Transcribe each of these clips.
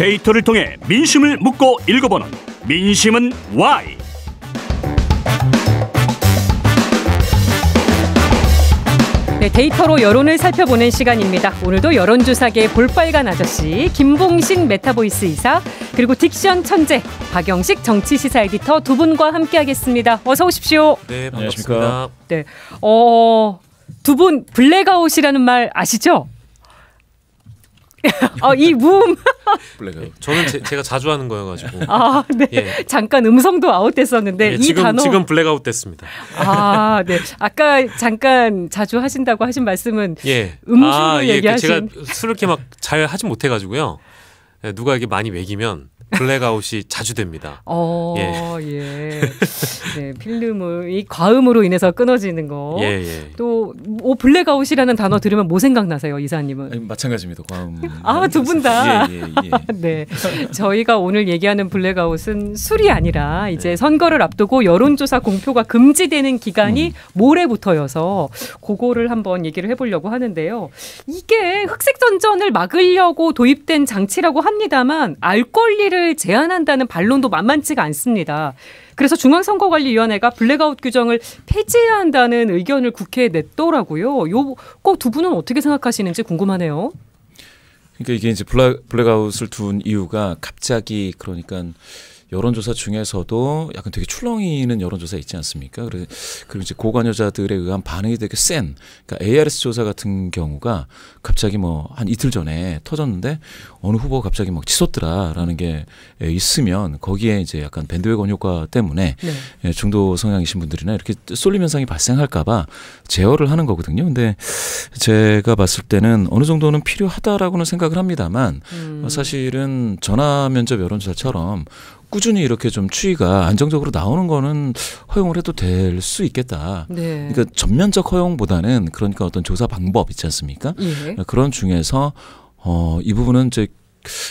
데이터를 통해 민심을 묻고 읽어보는 민심은 Y. 네, 데이터로 여론을 살펴보는 시간입니다. 오늘도 여론조사계 볼빨간 아저씨 김봉신 메타보이스 이사, 그리고 딕션 천재 박영식 정치시사 에디터 두 분과 함께하겠습니다. 어서 오십시오. 네, 반갑습니다. 네, 두 분 블랙아웃이라는 말 아시죠? 이 무음. 저는 제가 자주 하는 거여가지고. 네. 예. 잠깐 음성도 아웃됐었는데, 예, 이 단어 지금 블랙아웃 됐습니다. 네. 아까 잠깐 자주 하신다고 하신 말씀은 음주로 얘기하신. 제가 술을 이렇게 막 잘 하진 못해가지고요. 누가 이게 많이 먹이면 블랙아웃이 자주 됩니다. 예. 네, 필름을 이 과음으로 인해서 끊어지는 거. 또 블랙아웃이라는 단어 들으면 뭐 생각나세요, 이사님은? 아니, 마찬가지입니다. 과음. 두 분 다. 예. 네, 저희가 오늘 얘기하는 블랙아웃은 술이 아니라 이제 선거를 앞두고 여론조사 공표가 금지되는 기간이 모레부터여서 그거를 한번 얘기를 해보려고 하는데요. 이게 흑색 전전을 막으려고 도입된 장치라고 합니다만 알 권리를 제한한다는 반론도 만만치가 않습니다. 그래서 중앙선거관리위원회가 블랙아웃 규정을 폐지해야 한다는 의견을 국회에 냈더라고요. 요거 두 분은 어떻게 생각하시는지 궁금하네요. 그러니까 이게 이제 블랙아웃을 둔 이유가 갑자기, 그러니까 여론조사 중에서도 약간 되게 출렁이는 여론조사 있지 않습니까? 그리고 이제 고관여자들에 의한 반응이 되게 센, 그러니까 ARS 조사 같은 경우가 갑자기 한 이틀 전에 터졌는데 어느 후보가 갑자기 막 치솟더라라는 게 있으면 거기에 이제 약간 밴드웨건 효과 때문에 중도 성향이신 분들이나 이렇게 쏠림 현상이 발생할까봐 제어를 하는 거거든요. 근데 제가 봤을 때는 어느 정도는 필요하다라고는 생각을 합니다만 사실은 전화 면접 여론조사처럼 꾸준히 이렇게 좀 추이가 안정적으로 나오는 거는 허용을 해도 될 수 있겠다. 그러니까 전면적 허용보다는, 그러니까 어떤 조사 방법 있지 않습니까? 그런 중에서 이 부분은 이제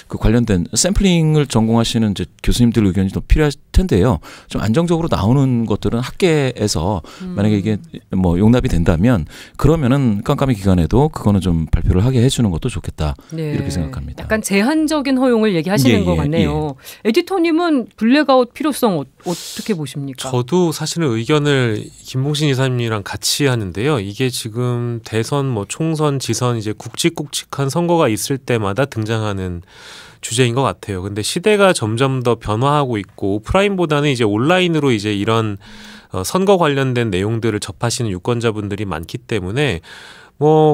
그 관련된 샘플링을 전공하시는 이제 교수님들 의견이 더 필요할 텐데요. 좀 안정적으로 나오는 것들은 학계에서 만약에 이게 용납이 된다면, 그러면은 깜깜이 기간에도 그거는 좀 발표를 하게 해주는 것도 좋겠다. 이렇게 생각합니다. 약간 제한적인 허용을 얘기하시는 것 같네요. 에디터님은 블랙아웃 필요성 어떻게 보십니까? 저도 사실은 의견을 김봉신 이사님이랑 같이 하는데요. 이게 지금 대선, 총선, 지선 이제 굵직굵직한 선거가 있을 때마다 등장하는 주제인 것 같아요. 근데 시대가 점점 더 변화하고 있고 오프라인보다는 이제 온라인으로 이제 이런 선거 관련된 내용들을 접하시는 유권자분들이 많기 때문에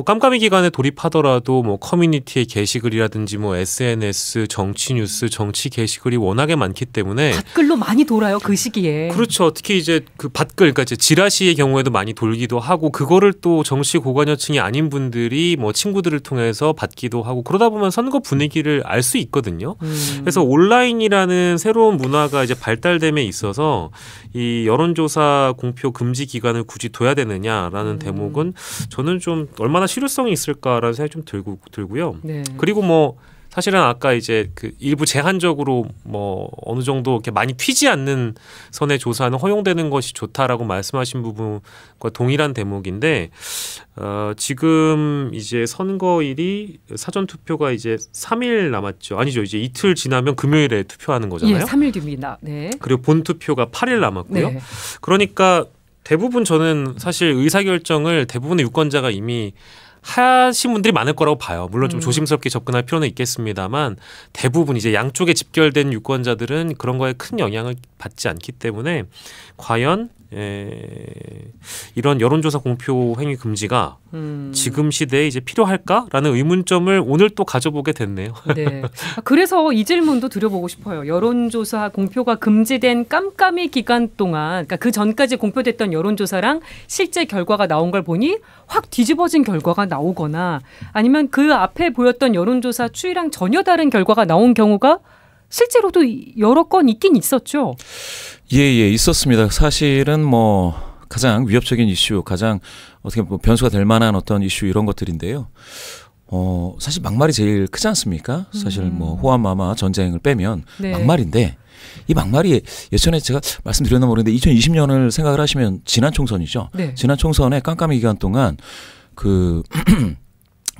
깜깜이 기간에 돌입하더라도 커뮤니티의 게시글이라든지 SNS, 정치 뉴스, 정치 게시글이 워낙에 많기 때문에 밭글로 많이 돌아요, 그 시기에. 그렇죠. 특히 이제 그 밭글, 그러니까 이제 지라시의 경우에도 많이 돌기도 하고, 그거를 또 정치 고관여층이 아닌 분들이 친구들을 통해서 받기도 하고, 그러다 보면 선거 분위기를 알 수 있거든요. 그래서 온라인이라는 새로운 문화가 이제 발달됨에 있어서 이 여론조사 공표 금지 기간을 굳이 둬야 되느냐라는 대목은 저는 좀 얼마나 실효성이 있을까라는 생각이 좀 들고요. 그리고 사실은 아까 이제 그 일부 제한적으로 어느 정도 이렇게 많이 튀지 않는 선의 조사는 허용되는 것이 좋다라고 말씀하신 부분과 동일한 대목인데, 지금 이제 선거일이 사전 투표가 이제 3일 남았죠. 아니죠. 이제 이틀 지나면 금요일에 투표하는 거잖아요. 3일 뒤입니다. 그리고 본 투표가 8일 남았고요. 그러니까 대부분 저는 사실 의사결정을 대부분의 유권자가 이미 하신 분들이 많을 거라고 봐요. 물론 좀 조심스럽게 접근할 필요는 있겠습니다만 대부분 이제 양쪽에 집결된 유권자들은 그런 거에 큰 영향을 받지 않기 때문에 과연 이런 여론조사 공표 행위 금지가 지금 시대에 이제 필요할까라는 의문점을 오늘 또 가져보게 됐네요. 그래서 이 질문도 드려보고 싶어요. 여론조사 공표가 금지된 깜깜이 기간 동안, 그러니까 그 전까지 공표됐던 여론조사랑 실제 결과가 나온 걸 보니 확 뒤집어진 결과가 나오거나, 아니면 그 앞에 보였던 여론조사 추이랑 전혀 다른 결과가 나온 경우가 실제로도 여러 건 있긴 있었죠. 있었습니다. 사실은 가장 위협적인 이슈, 가장 어떻게 변수가 될 만한 어떤 이슈, 이런 것들인데요. 사실 막말이 제일 크지 않습니까? 사실 호암마마 전쟁을 빼면 막말인데, 이 막말이 예전에 제가 말씀드렸나 모르겠는데 2020년을 생각을 하시면 지난 총선이죠. 지난 총선에 깜깜이 기간 동안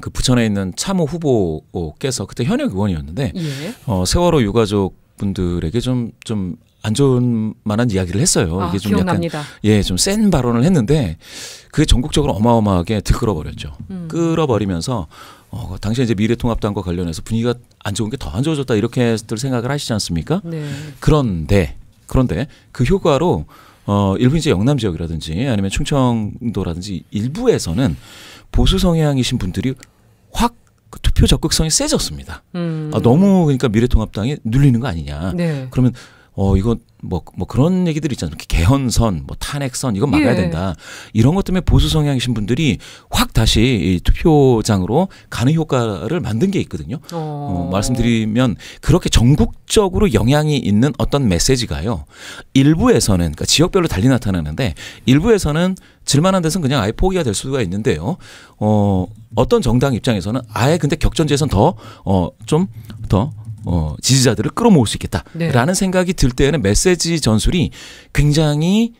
그 부천에 있는 참호 후보께서 그때 현역 의원이었는데 예. 세월호 유가족 분들에게 좀 안 좋은 만한 이야기를 했어요. 아, 이게 좀 기억납니다. 약간 좀 센 발언을 했는데 그게 전국적으로 어마어마하게 들끓어버렸죠. 끌어버리면서 당시에 이제 미래통합당과 관련해서 분위기가 안 좋은 게 더 안 좋아졌다 이렇게들 생각을 하시지 않습니까? 네. 그런데 그 효과로 일부 이제 영남 지역이라든지 아니면 충청도라든지 일부에서는 보수 성향이신 분들이 확 그 투표 적극성이 세졌습니다. 너무 그러니까 미래통합당이 눌리는 거 아니냐. 네. 그러면 이거 뭐 그런 얘기들 있잖아요. 개헌선, 뭐 탄핵선 이건 막아야 예. 된다. 이런 것 때문에 보수 성향이신 분들이 확 다시 이 투표장으로 가는 효과를 만든 게 있거든요. 말씀드리면 그렇게 전국적으로 영향이 있는 어떤 메시지가요. 일부에서는 그러니까 지역별로 달리 나타나는데 일부에서는 질만한 데서는 그냥 아예 포기가 될 수가 있는데요. 어떤 정당 입장에서는 아예 근데 격전지에서는 좀 더 지지자들을 끌어모을 수 있겠다라는 네. 생각이 들 때에는 메시지 전술이 굉장히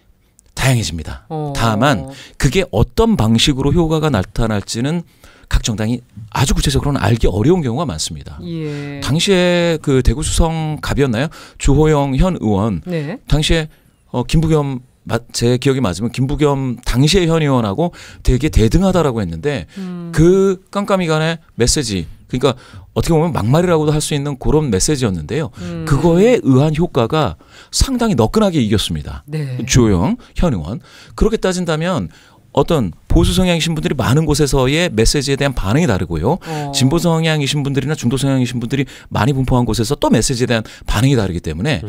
다양해집니다. 다만 그게 어떤 방식으로 효과가 나타날지는 각 정당이 아주 구체적으로는 알기 어려운 경우가 많습니다. 예. 당시에 그 대구 수성 갑이었나요? 주호영 현 의원 네. 당시에 김부겸 제 기억이 맞으면 김부겸 당시의 현 의원하고 되게 대등하다라고 했는데 그 깜깜이간의 메시지 그러니까 어떻게 보면 막말이라고도 할 수 있는 그런 메시지였는데요. 그거에 의한 효과가 상당히 너끈하게 이겼습니다. 네. 주호영 현 의원. 그렇게 따진다면 어떤 보수 성향이신 분들이 많은 곳에서의 메시지에 대한 반응이 다르고요. 진보 성향이신 분들이나 중도 성향이신 분들이 많이 분포한 곳에서 또 메시지에 대한 반응이 다르기 때문에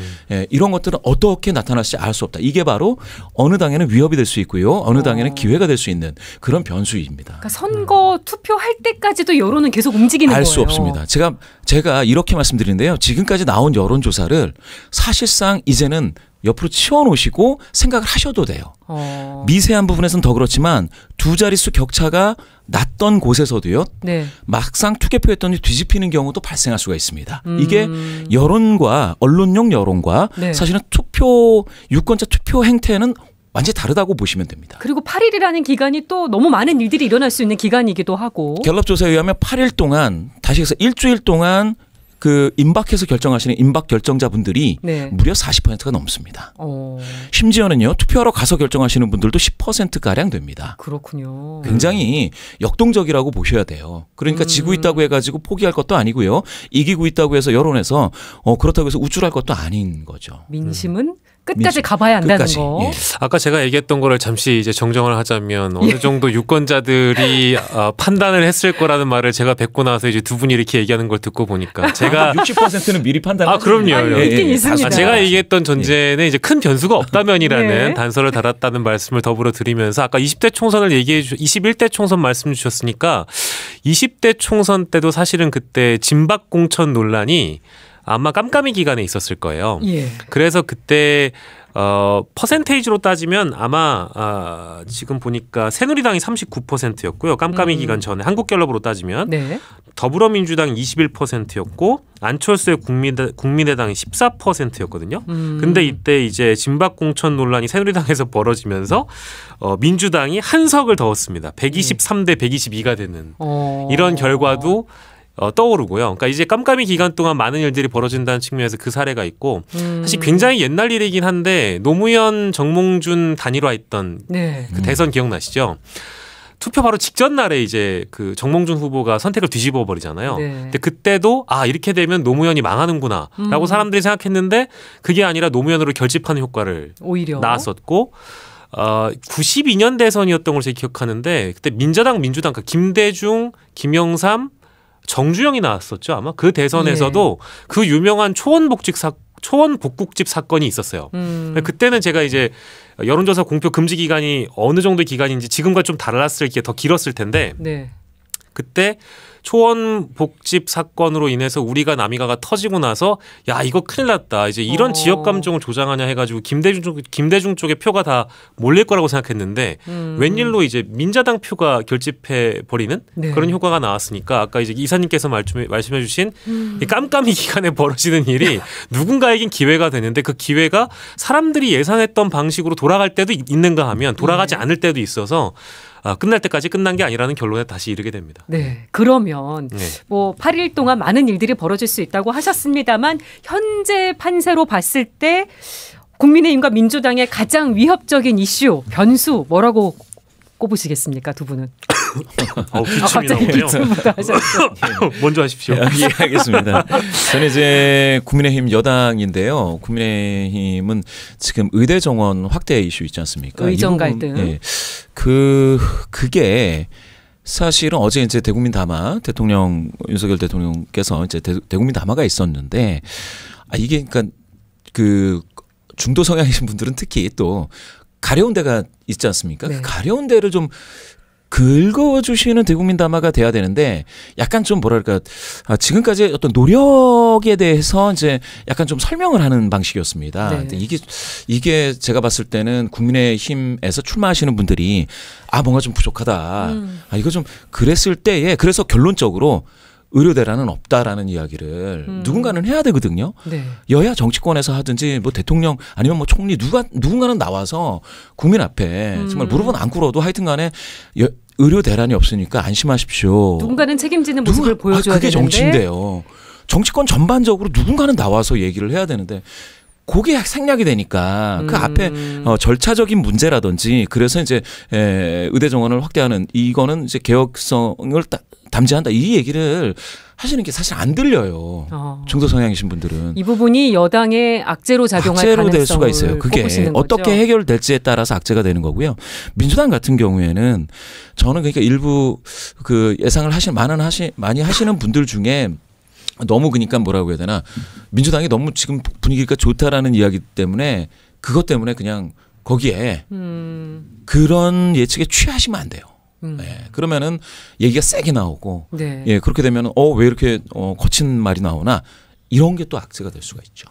이런 것들은 어떻게 나타날지 알 수 없다. 이게 바로 어느 당에는 위협이 될 수 있고요. 어느 당에는 기회가 될 수 있는 그런 변수입니다. 그러니까 선거 투표할 때까지도 여론은 계속 움직이는 거예요. 알 수 없습니다. 제가 이렇게 말씀드리는데요. 지금까지 나온 여론조사를 사실상 이제는 옆으로 치워놓으시고 생각을 하셔도 돼요. 미세한 부분에서는 더 그렇지만 두 자릿수 격차가 났던 곳에서도요. 네. 막상 투개표했더니 뒤집히는 경우도 발생할 수가 있습니다. 이게 여론과 언론용 여론과 네. 사실은 유권자 투표 행태는 완전히 다르다고 보시면 됩니다. 그리고 8일이라는 기간이 또 너무 많은 일들이 일어날 수 있는 기간이기도 하고. 갤럽조사에 의하면 8일 동안 다시 해서 일주일 동안 그 임박해서 결정하시는 임박 결정자분들이 네. 무려 40%가 넘습니다. 심지어는요. 투표하러 가서 결정하시는 분들도 10%가량 됩니다. 그렇군요. 굉장히 역동적이라고 보셔야 돼요. 그러니까 지고 있다고 해가지고 포기할 것도 아니고요. 이기고 있다고 해서 여론에서 그렇다고 해서 우쭐할 것도 아닌 거죠. 민심은 끝까지 가봐야 한다는 끝까지. 거. 예. 아까 제가 얘기했던 거를 잠시 이제 정정을 하자면 어느 정도 유권자들이 판단을 했을 거라는 말을 제가 뵙고 나서 이제 두 분이 이렇게 얘기하는 걸 듣고 보니까 제가 60%는 미리 판단하죠. 그럼요. 있긴 있습니다. 제가 얘기했던 전제는 이제 큰 변수가 없다면이라는 네. 단서를 달았다는 말씀을 더불어 드리면서 아까 20대 총선을 21대 총선 말씀 주셨으니까 20대 총선 때도 사실은 그때 진박공천 논란이 아마 깜깜이 기간에 있었을 거예요. 예. 그래서 그때 퍼센테이지로 따지면 아마 지금 보니까 새누리당이 39%였고요. 깜깜이 기간 전에 한국갤럽으로 따지면 네. 더불어민주당이 21%였고 안철수의 국민의당이 14%였거든요. 근데 이때 이제 진박공천 논란이 새누리당에서 벌어지면서 민주당이 한 석을 더 얻습니다. 123대 122가 되는 이런 결과도 떠오르고요. 그러니까 이제 깜깜이 기간 동안 많은 일들이 벌어진다는 측면에서 그 사례가 있고 사실 굉장히 옛날 일이긴 한데 노무현 정몽준 단일화했던 네. 그 대선 기억나시죠? 투표 바로 직전 날에 이제 그 정몽준 후보가 선택을 뒤집어 버리잖아요. 네. 근데 그때도 이렇게 되면 노무현이 망하는구나라고 사람들이 생각했는데 그게 아니라 노무현으로 결집하는 효과를 오히려 나왔었고 92년 대선이었던 걸 제가 기억하는데 그때 민주당 그러니까 김대중, 김영삼 정주영이 나왔었죠. 아마 그 대선에서도 그 유명한 초원 복국집 사건이 있었어요. 그때는 제가 이제 여론조사 공표 금지 기간이 어느 정도 기간인지 지금과 좀 달랐을 게 더 길었을 텐데 네. 그때 초원 복집 사건으로 인해서 우리가 남이가가 터지고 나서 야 이거 큰일 났다. 이제 이런 지역 감정을 조장하냐 해가지고 김대중 쪽에 표가 다 몰릴 거라고 생각했는데 웬일로 이제 민자당 표가 결집해 버리는 네. 그런 효과가 나왔으니까 아까 이제 이사님께서 말씀해주신 이 깜깜이 기간에 벌어지는 일이 누군가에겐 기회가 되는데 그 기회가 사람들이 예상했던 방식으로 돌아갈 때도 있는가 하면 돌아가지 않을 때도 있어서. 끝날 때까지 끝난 게 아니라는 결론에 다시 이르게 됩니다. 네, 그러면 뭐 8일 동안 많은 일들이 벌어질 수 있다고 하셨습니다만 현재 판세로 봤을 때 국민의힘과 민주당의 가장 위협적인 이슈, 변수 뭐라고 꼽으시겠습니까, 두 분은? 갑자기 기침부터 하셨어요. 먼저 하십시오. 예, 알겠습니다. 저는 이제 국민의힘 여당인데요. 국민의힘은 지금 의대 정원 확대 이슈 있지 않습니까? 의정 갈등. 예, 그게 사실은 어제 이제 대국민 담화 대통령 윤석열 대통령께서 이제 대국민 담화가 있었는데 이게 그러니까 그 중도 성향이신 분들은 특히 또 가려운 데가 있지 않습니까? 네. 그 가려운 데를 좀 긁어주시는 대국민 담화가 돼야 되는데 약간 좀 뭐랄까 지금까지 어떤 노력에 대해서 이제 약간 좀 설명을 하는 방식이었습니다. 네. 근데 이게 제가 봤을 때는 국민의힘에서 출마하시는 분들이 뭔가 좀 부족하다. 이거 좀 그랬을 때에 그래서 결론적으로 의료대란은 없다라는 이야기를 누군가는 해야 되거든요. 네. 여야 정치권에서 하든지 뭐 대통령 아니면 뭐 총리 누군가는 나와서 국민 앞에 정말 무릎은 안 꿇어도 하여튼간에 의료 대란이 없으니까 안심하십시오. 누군가는 책임지는 모습을 보여줘야 그게 되는데. 정치인데요. 정치권 전반적으로 누군가는 나와서 얘기를 해야 되는데 그게 생략이 되니까 그 앞에 절차적인 문제라든지 그래서 이제 의대 정원을 확대하는 이거는 이제 개혁성을 담지한다 이 얘기를 하시는 게 사실 안 들려요. 중도 성향이신 분들은 이 부분이 여당의 악재로 작용할 악재로 될 가능성을 수가 있어요. 그게 어떻게 거죠? 해결될지에 따라서 악재가 되는 거고요. 민주당 같은 경우에는 저는 그러니까 일부 그 예상을 많이 하시는 분들 중에 너무 그러니까 뭐라고 해야 되나 민주당이 너무 지금 분위기가 좋다라는 이야기 때문에 그것 때문에 그냥 거기에 그런 예측에 취하시면 안 돼요. 네, 그러면은 얘기가 세게 나오고 네. 예, 그렇게 되면 왜 이렇게 거친 말이 나오나 이런 게 또 악재가 될 수가 있죠.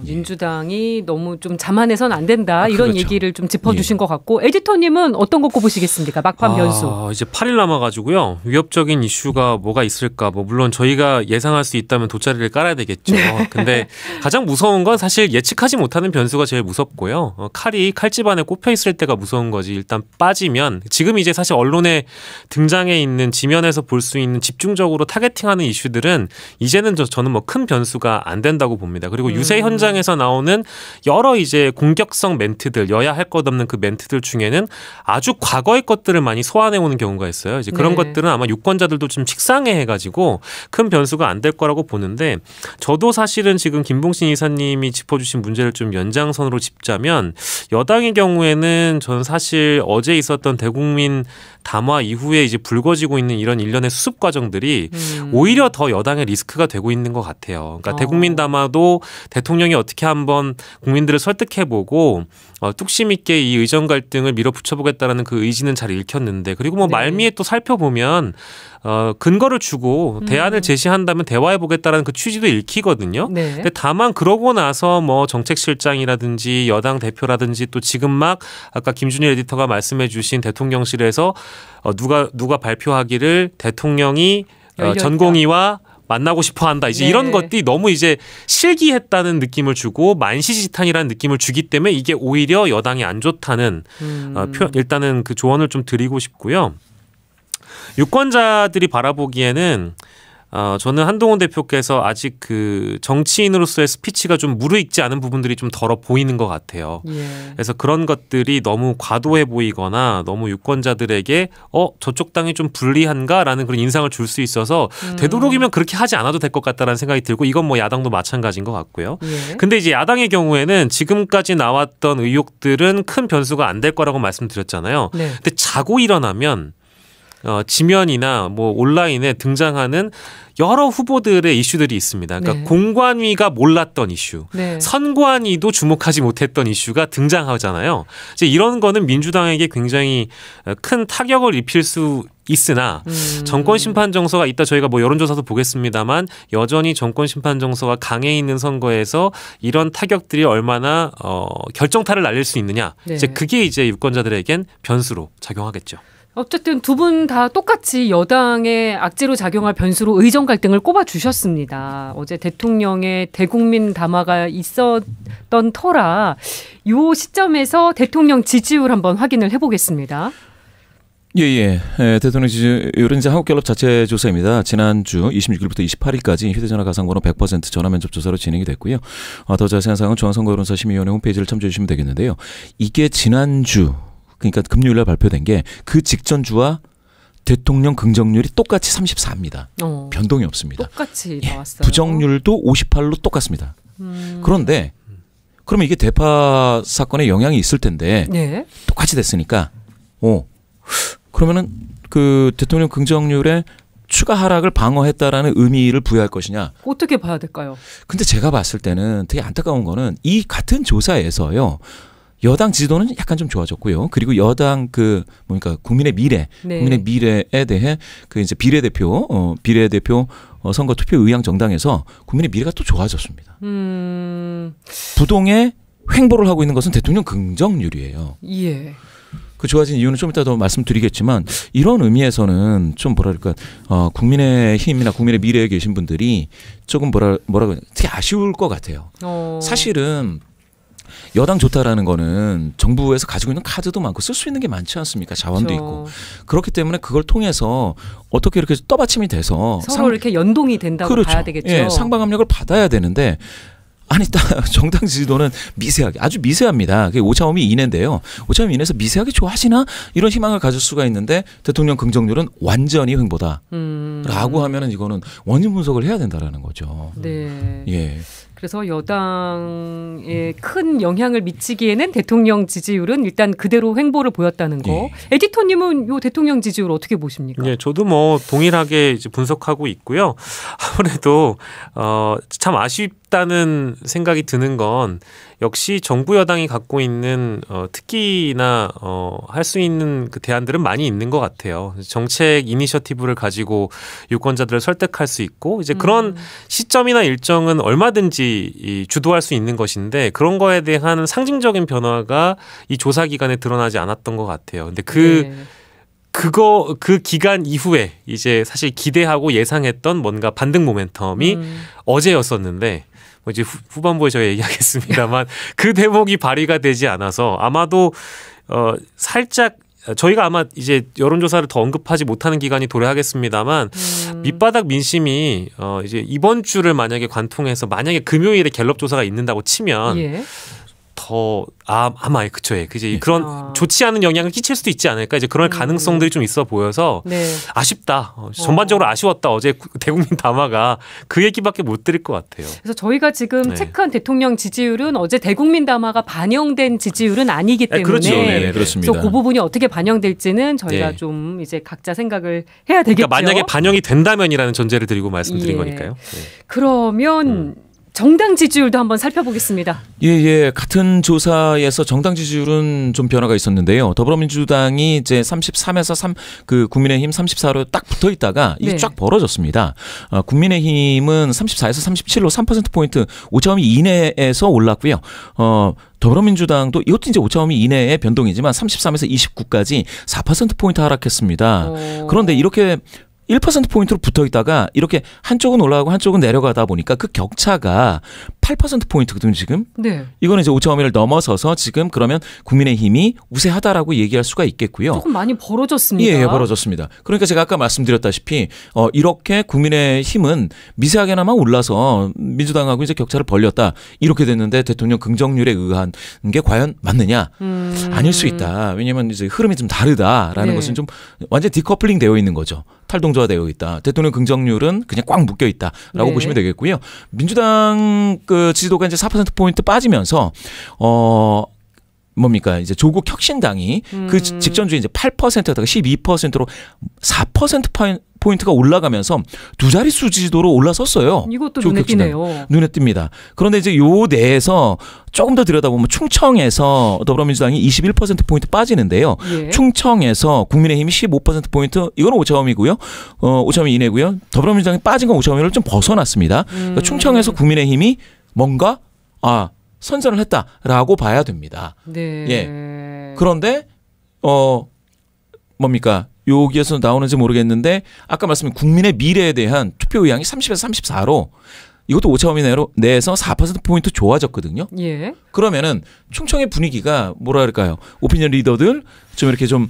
민주당이 너무 좀 자만해서는 안 된다 이런 그렇죠. 얘기를 좀 짚어주신 것 같고 에디터님은 어떤 거 꼽으시겠습니까? 막판 변수. 이제 8일 남아가지고요. 위협적인 이슈가 뭐가 있을까? 물론 저희가 예상할 수 있다면 돗자리를 깔아야 되겠죠. 근데 가장 무서운 건 사실 예측하지 못하는 변수가 제일 무섭고요. 칼이 칼집 안에 꼽혀 있을 때가 무서운 거지. 일단 빠지면 지금 이제 사실 언론에 등장해 있는 지면에서 볼 수 있는 집중적으로 타겟팅하는 이슈들은 이제는 저는 뭐 큰 변수가 안 된다고 봅니다. 그리고 유세 현장에서 나오는 여러 이제 공격성 멘트들, 여야 할 것 없는 그 멘트들 중에는 아주 과거의 것들을 많이 소환해 오는 경우가 있어요. 이제 그런 것들은 아마 유권자들도 좀 식상해해가지고 큰 변수가 안 될 거라고 보는데 저도 사실은 지금 김봉신 이사님이 짚어주신 문제를 좀 연장선으로 짚자면 여당의 경우에는 저는 사실 어제 있었던 대국민 담화 이후에 이제 불거지고 있는 이런 일련의 수습 과정들이 오히려 더 여당의 리스크가 되고 있는 것 같아요. 그러니까 대국민 담화도 대통령이 어떻게 한번 국민들을 설득해보고 뚝심 있게 이 의정 갈등을 밀어붙여보겠다라는 그 의지는 잘 읽혔는데 그리고 뭐 말미에 또 살펴보면 근거를 주고 대안을 제시한다면 대화해보겠다라는 그 취지도 읽히거든요. 네. 근데 다만 그러고 나서 뭐 정책실장이라든지 여당 대표라든지 또 지금 막 아까 김준일 에디터가 말씀해주신 대통령실에서 누가 발표하기를 대통령이 전공의와 만나고 싶어 한다. 이제 이런 것들이 너무 이제 실기했다는 느낌을 주고 만시지탄이라는 느낌을 주기 때문에 이게 오히려 여당이 안 좋다는 일단은 그 조언을 좀 드리고 싶고요. 유권자들이 바라보기에는 저는 한동훈 대표께서 아직 그 정치인으로서의 스피치가 좀 무르익지 않은 부분들이 좀 덜어 보이는 것 같아요. 그래서 그런 것들이 너무 과도해 보이거나 너무 유권자들에게 저쪽 당이 좀 불리한가라는 그런 인상을 줄 수 있어서 되도록이면 그렇게 하지 않아도 될 것 같다라는 생각이 들고 이건 뭐 야당도 마찬가지인 것 같고요. 근데 이제 야당의 경우에는 지금까지 나왔던 의혹들은 큰 변수가 안 될 거라고 말씀드렸잖아요. 근데 자고 일어나면 지면이나 뭐 온라인에 등장하는 여러 후보들의 이슈들이 있습니다. 그러니까 공관위가 몰랐던 이슈, 선관위도 주목하지 못했던 이슈가 등장하잖아요. 이제 이런 거는 민주당에게 굉장히 큰 타격을 입힐 수 있으나 정권 심판 정서가 있다. 저희가 뭐 여론조사도 보겠습니다만 여전히 정권 심판 정서가 강해 있는 선거에서 이런 타격들이 얼마나 결정타를 날릴 수 있느냐. 네. 이제 그게 이제 유권자들에겐 변수로 작용하겠죠. 어쨌든 두 분 다 똑같이 여당의 악재로 작용할 변수로 의정 갈등을 꼽아주셨습니다. 어제 대통령의 대국민 담화가 있었던 터라 이 시점에서 대통령 지지율 한번 확인을 해보겠습니다. 예. 대통령 지지율은 이제 한국갤럽 자체 조사입니다. 지난주 26일부터 28일까지 휴대전화 가상번호 100% 전화 면접 조사로 진행이 됐고요. 더 자세한 사항은 중앙선거여론조사심의위원회 홈페이지를 참조해 주시면 되겠는데요. 이게 지난주 그러니까 금요일날 발표된 게 그 직전 주와 대통령 긍정률이 똑같이 34입니다. 변동이 없습니다. 똑같이 나왔어요. 부정률도 58로 똑같습니다. 그런데 그러면 이게 대파 사건에 영향이 있을 텐데 네. 똑같이 됐으니까 그러면은 그 대통령 긍정률에 추가 하락을 방어했다라는 의미를 부여할 것이냐. 어떻게 봐야 될까요? 근데 제가 봤을 때는 되게 안타까운 거는 이 같은 조사에서요. 여당 지지도는 약간 좀 좋아졌고요. 그리고 여당 국민의 미래, 네. 국민의 미래에 대해 그 이제 비례대표 선거 투표 의향 정당에서 국민의 미래가 또 좋아졌습니다. 부동의 횡보를 하고 있는 것은 대통령 긍정률이에요. 예. 그 좋아진 이유는 좀 이따 더 말씀드리겠지만 이런 의미에서는 좀 뭐랄까 국민의 힘이나 국민의 미래에 계신 분들이 조금 뭐라고 되게 아쉬울 것 같아요. 사실은 여당 좋다라는 거는 정부에서 가지고 있는 카드도 많고 쓸 수 있는 게 많지 않습니까? 자원도 그렇죠. 있고. 그렇기 때문에 그걸 통해서 어떻게 이렇게 떠받침이 돼서 서로 이렇게 연동이 된다고 그렇죠. 봐야 되겠죠. 예, 상방 압력을 받아야 되는데 아니 정당 지지도는 미세하게 아주 미세합니다. 그게 오차범위 이내인데요. 오차범위 이내에서 미세하게 좋아지나 이런 희망을 가질 수가 있는데 대통령 긍정률은 완전히 횡보다라고 하면은 이거는 원인 분석을 해야 된다라는 거죠. 네. 예. 그래서 여당에 큰 영향을 미치기에는 대통령 지지율은 일단 그대로 횡보를 보였다는 거. 예. 에디터님은 이 대통령 지지율 어떻게 보십니까? 예, 저도 뭐 동일하게 이제 분석하고 있고요. 아무래도 참 아쉽다는 생각이 드는 건 역시 정부 여당이 갖고 있는 특기나 할 수 있는 그 대안들은 많이 있는 것 같아요. 정책 이니셔티브를 가지고 유권자들을 설득할 수 있고 이제 그런 시점이나 일정은 얼마든지 주도할 수 있는 것인데 그런 거에 대한 상징적인 변화가 이 조사 기간에 드러나지 않았던 것 같아요. 근데 그 기간 이후에 이제 사실 기대하고 예상했던 뭔가 반등 모멘텀이 어제였었는데 뭐 이제 후반부에 저희 얘기하겠습니다만 그 대목이 발휘가 되지 않아서 아마도 살짝 저희가 아마 이제 여론조사를 더 언급하지 못하는 기간이 도래하겠습니다만 밑바닥 민심이 이제 이번 주를 만약에 관통해서 만약에 금요일에 갤럽 조사가 있는다고 치면 예. 더 아마 그쵸. 이제 그런 좋지 않은 영향을 끼칠 수도 있지 않을까 이제 그런 가능성들이 좀 있어 보여서 네. 아쉽다. 전반적으로 아쉬웠다. 어제 대국민 담화가 그 얘기밖에 못 드릴 것 같아요. 그래서 저희가 지금 체크한 대통령 지지율은 어제 대국민 담화가 반영된 지지율은 아니기 때문에 그렇죠. 네, 그렇습니다. 그래서 그 부분이 어떻게 반영될지는 저희가 네. 좀 이제 각자 생각을 해야 되겠죠. 그러니까 만약에 반영이 된다면이라는 전제를 드리고 말씀드린 예. 거니까요. 네. 그러면 정당 지지율도 한번 살펴보겠습니다. 예. 같은 조사에서 정당 지지율은 좀 변화가 있었는데요. 더불어민주당이 이제 33에서 국민의힘 34로 딱 붙어 있다가 이게 쫙 벌어졌습니다. 국민의힘은 34에서 37로 3%포인트 오차범위 이내에서 올랐고요. 더불어민주당도 이것도 이제 오차범위 이내의 변동이지만 33에서 29까지 4%포인트 하락했습니다. 그런데 이렇게 1%포인트로 붙어 있다가 이렇게 한쪽은 올라가고 한쪽은 내려가다 보니까 그 격차가 8%포인트거든요, 지금. 네. 이거는 이제 오차범위를 넘어서서 지금 그러면 국민의힘이 우세하다라고 얘기할 수가 있겠고요. 조금 많이 벌어졌습니다. 예, 벌어졌습니다. 그러니까 제가 아까 말씀드렸다시피 이렇게 국민의힘은 미세하게나마 올라서 민주당하고 이제 격차를 벌렸다. 이렇게 됐는데 대통령 긍정률에 의한 게 과연 맞느냐? 아닐 수 있다. 왜냐하면 이제 흐름이 좀 다르다라는 것은 좀 완전 디커플링 되어 있는 거죠. 탈동조화되어 있다. 대통령 긍정률은 그냥 꽉 묶여 있다라고 보시면 되겠고요. 민주당 그 지지도가 이제 4%포인트 빠지면서 뭡니까 이제 조국 혁신당이 그 직전주에 이제 8%였다가 12%로 4% 포인트가 올라가면서 두 자릿수 지지도로 올라섰어요. 이것도 눈에 띄네요. 눈에 띕니다. 그런데 이제 요 내에서 조금 더 들여다보면 충청에서 더불어민주당이 21%포인트 빠지는데요. 예. 충청에서 국민의힘이 15%포인트, 이건 오차범위고요. 5차범위 이내고요. 더불어민주당이 빠진 건 오차범위를 좀 벗어났습니다. 그러니까 충청에서 국민의힘이 뭔가 선전을 했다라고 봐야 됩니다. 네. 예. 그런데 뭡니까? 여기에서 나오는지 모르겠는데 아까 말씀드린 국민의 미래에 대한 투표 의향이 30에서 34로 이것도 오차범위 내에서 4%포인트 좋아졌거든요. 예. 그러면은 충청의 분위기가 뭐라 그럴까요? 오피니언 리더들 좀 이렇게 좀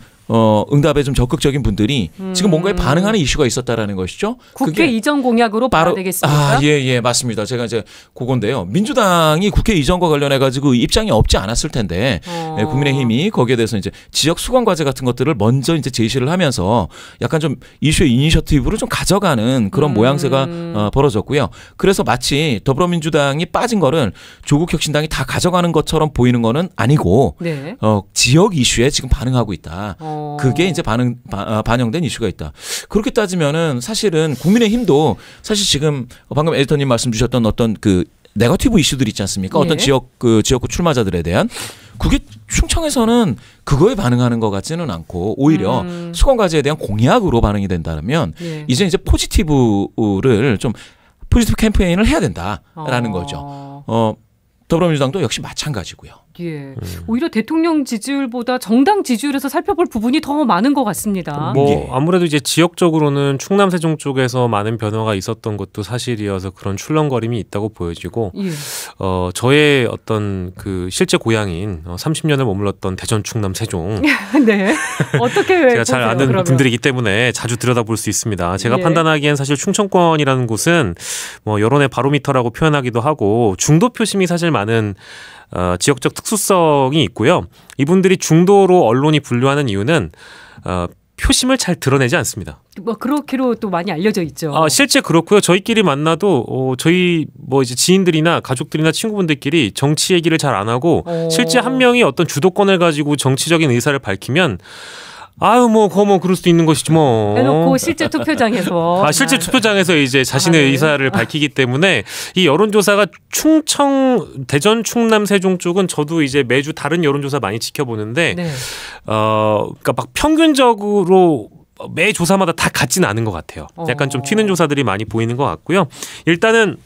응답에 좀 적극적인 분들이 지금 뭔가에 반응하는 이슈가 있었다라는 것이죠. 국회 이전 공약으로 봐야 되겠습니까? 예, 맞습니다. 제가 이제 그건데요. 민주당이 국회 이전과 관련해 가지고 입장이 없지 않았을 텐데 국민의힘이 거기에 대해서 이제 지역 수관 과제 같은 것들을 먼저 이제 제시를 하면서 약간 좀 이슈의 이니셔티브를 좀 가져가는 그런 모양새가 벌어졌고요. 그래서 마치 더불어민주당이 빠진 거를 조국혁신당이 다 가져가는 것처럼 보이는 거는 아니고 네. 지역 이슈에 지금 반응하고 있다. 그게 이제 반영된 이슈가 있다. 그렇게 따지면은 사실은 국민의힘도 사실 지금 방금 에디터님 말씀 주셨던 어떤 그 네거티브 이슈들 있지 않습니까? 예. 어떤 지역구 출마자들에 대한 그게 충청에서는 그거에 반응하는 것 같지는 않고 오히려 수건과제에 대한 공약으로 반응이 된다면 예. 이제 포지티브 캠페인을 해야 된다라는 거죠. 더불어민주당도 역시 마찬가지고요. 예. 오히려 대통령 지지율보다 정당 지지율에서 살펴볼 부분이 더 많은 것 같습니다. 아무래도 이제 지역적으로는 충남 세종 쪽에서 많은 변화가 있었던 것도 사실이어서 그런 출렁거림이 있다고 보여지고 예. 저의 어떤 그 실제 고향인 30년을 머물렀던 대전 충남 세종 네. 어떻게 제가 잘 아는 그러면? 분들이기 때문에 자주 들여다볼 수 있습니다. 제가 예. 판단하기엔 사실 충청권이라는 곳은 여론의 바로미터라고 표현하기도 하고 중도 표심이 사실 많은 지역적 특수성이 있고요. 이분들이 중도로 언론이 분류하는 이유는 표심을 잘 드러내지 않습니다. 그렇게로 또 많이 알려져 있죠. 실제 그렇고요. 저희끼리 만나도 저희 이제 지인들이나 가족들이나 친구분들끼리 정치 얘기를 잘 안 하고 실제 한 명이 어떤 주도권을 가지고 정치적인 의사를 밝히면 그럴 수도 있는 것이지 뭐. 해놓고 실제 투표장에서. 실제 투표장에서 이제 자신의 의사를 밝히기 때문에 이 여론조사가 대전, 충남, 세종 쪽은 저도 이제 매주 다른 여론조사 많이 지켜보는데, 네. 그러니까 막 평균적으로 매 조사마다 다 같지는 않은 것 같아요. 약간 좀 튀는 조사들이 많이 보이는 것 같고요. 일단은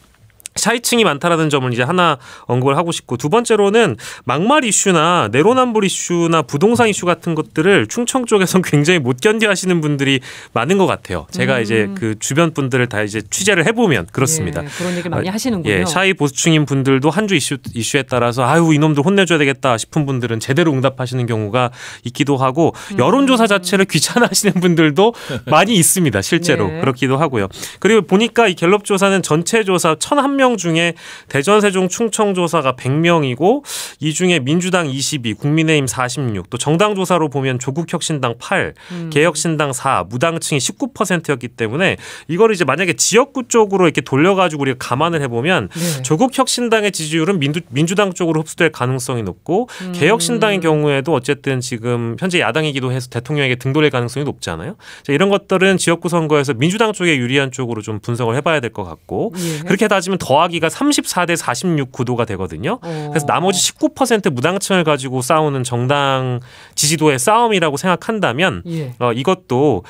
차이층이 많다라는 점을 이제 하나 언급을 하고 싶고, 두 번째로는 막말 이슈나 내로남불 이슈나 부동산 이슈 같은 것들을 충청 쪽에서는 굉장히 못 견뎌 하시는 분들이 많은 것 같아요. 제가 이제 그 주변 분들을 다 이제 취재를 해보면 그렇습니다. 예, 그런 얘기 많이 하시는군요. 예, 샤이 보수층인 분들도 한 주 이슈에 따라서 이놈들 혼내줘야 되겠다 싶은 분들은 제대로 응답하시는 경우가 있기도 하고, 여론조사 자체를 귀찮아하시는 분들도 많이 있습니다. 실제로. 네. 그렇기도 하고요. 그리고 보니까 이 갤럽 조사는 전체 조사 1,001명 중에 대전, 세종, 충청 조사가 100명이고 이 중에 민주당 22, 국민의힘 46, 또 정당 조사로 보면 조국혁신당 8, 개혁신당 4, 무당층이 19%였기 때문에 이걸 이제 만약에 지역구 쪽으로 이렇게 돌려가지고 우리가 감안을 해보면 네. 조국혁신당의 지지율은 민주당 쪽으로 흡수될 가능성이 높고 개혁신당의 경우에도 어쨌든 지금 현재 야당이기도 해서 대통령에게 등 돌릴 가능성이 높지 않아요? 이런 것들은 지역구 선거에서 민주당 쪽에 유리한 쪽으로 좀 분석을 해봐야 될 것 같고, 예. 그렇게 따지면 더하기가 34대 46 구도가 되거든요. 그래서 나머지 19% 무당층을 가지고 싸우는 정당 지지도의 싸움이라고 생각한다면 예. 이것도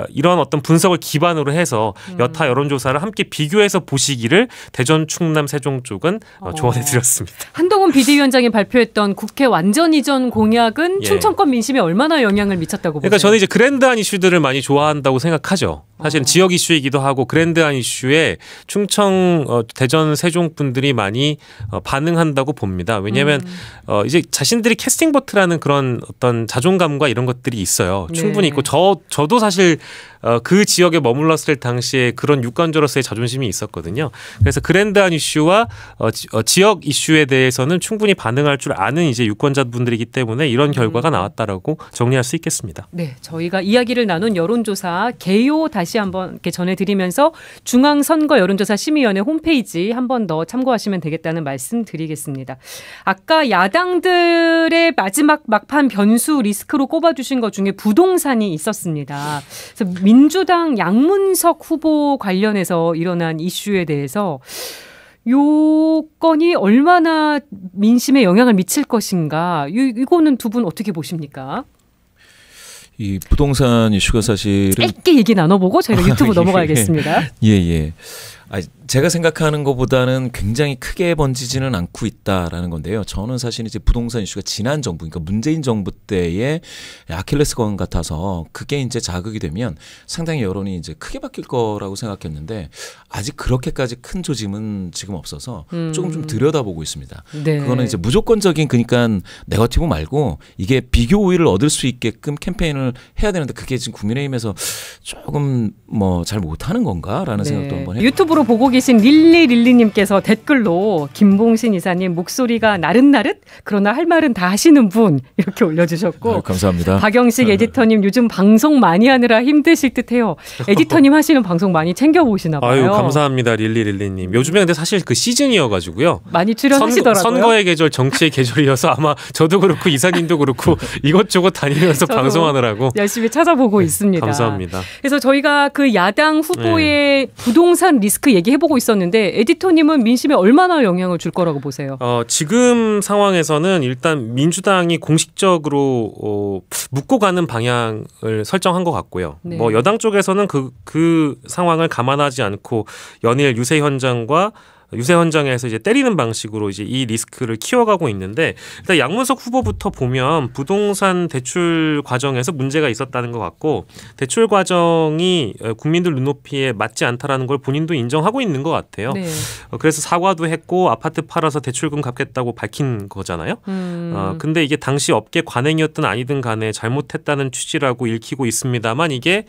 이런 어떤 분석을 기반으로 해서 여타 여론조사를 함께 비교해서 보시기를 대전, 충남, 세종 쪽은 조언해드렸습니다. 한동훈 비대위원장이 발표했던 국회 완전 이전 공약은 충청권 민심에 얼마나 영향을 미쳤다고 보세요? 그러니까 저는 이제 그랜드한 이슈들을 많이 좋아한다고 생각하죠. 사실은 지역 이슈이기도 하고 그랜드한 이슈에 충청, 대전, 세종 분들이 많이 반응한다고 봅니다. 왜냐하면 이제 자신들이 캐스팅 보트라는 그런 어떤 자존감과 이런 것들이 있어요. 충분히 있고 저도 사실 그 지역에 머물렀을 당시에 그런 유권자로서의 자존심이 있었거든요. 그래서 그랜드한 이슈와 지역 이슈에 대해서는 충분히 반응할 줄 아는 이제 유권자분들이기 때문에 이런 결과가 나왔다라고 정리할 수 있겠습니다. 네, 저희가 이야기를 나눈 여론조사 개요 다시 한번 이렇게 전해드리면서 중앙선거 여론조사 심의위원회 홈페이지 한 번 더 참고하시면 되겠다는 말씀 드리겠습니다. 아까 야당들의 마지막 막판 변수 리스크로 꼽아주신 것 중에 부동산이 있었습니다. 그래서 민주당 양문석 후보 관련해서 일어난 이슈에 대해서 요 건이 얼마나 민심에 영향을 미칠 것인가, 이거는 두 분 어떻게 보십니까? 이 부동산 이슈가 사실은 짧게 얘기 나눠보고 저희가 유튜브 넘어가야겠습니다. 예. 제가 생각하는 것보다는 굉장히 크게 번지지는 않고 있다라는 건데요. 저는 사실 이제 부동산 이슈가 지난 정부, 그러니까 문재인 정부 때의 아킬레스건 같아서 그게 이제 자극이 되면 상당히 여론이 이제 크게 바뀔 거라고 생각했는데 아직 그렇게까지 큰 조짐은 지금 없어서 조금 좀 들여다보고 있습니다. 네. 그거는 이제 무조건적인 그러니까 네거티브 말고 이게 비교 우위를 얻을 수 있게끔 캠페인을 해야 되는데 그게 지금 국민의힘에서 조금 뭐 잘 못하는 건가라는 생각도 한번 해요. 유튜브로 보고 계신 릴리님께서 댓글로 김봉신 이사님 목소리가 나릇나릇 그러나 할 말은 다 하시는 분 이렇게 올려주셨고, 감사합니다. 박영식 에디터님 요즘 방송 많이 하느라 힘드실 듯해요. 에디터님 하시는 방송 많이 챙겨보시나 봐요. 아유, 감사합니다. 릴리님. 요즘에 근데 사실 그 시즌이어가지고 많이 출연하시더라고요. 선거의 계절, 정치의 계절이어서 아마 저도 그렇고 이사님도 그렇고 이것저것 다니면서 방송하느라고 열심히 찾아보고 있습니다. 감사합니다. 그래서 저희가 그 야당 후보의 부동산 리스크 얘기해보고 있었는데 에디터님은 민심에 얼마나 영향을 줄 거라고 보세요? 지금 상황에서는 일단 민주당이 공식적으로 묻고 가는 방향을 설정한 것 같고요. 네. 뭐 여당 쪽에서는 그 상황을 감안하지 않고 연일 유세 현장에서 이제 때리는 방식으로 이제 이 리스크를 키워가고 있는데, 일단 양문석 후보부터 보면 부동산 대출 과정에서 문제가 있었다는 것 같고 대출 과정이 국민들 눈높이에 맞지 않다라는 걸 본인도 인정하고 있는 것 같아요. 네. 그래서 사과도 했고 아파트 팔아서 대출금 갚겠다고 밝힌 거잖아요. 근데 이게 당시 업계 관행이었든 아니든 간에 잘못했다는 취지라고 읽히고 있습니다만 이게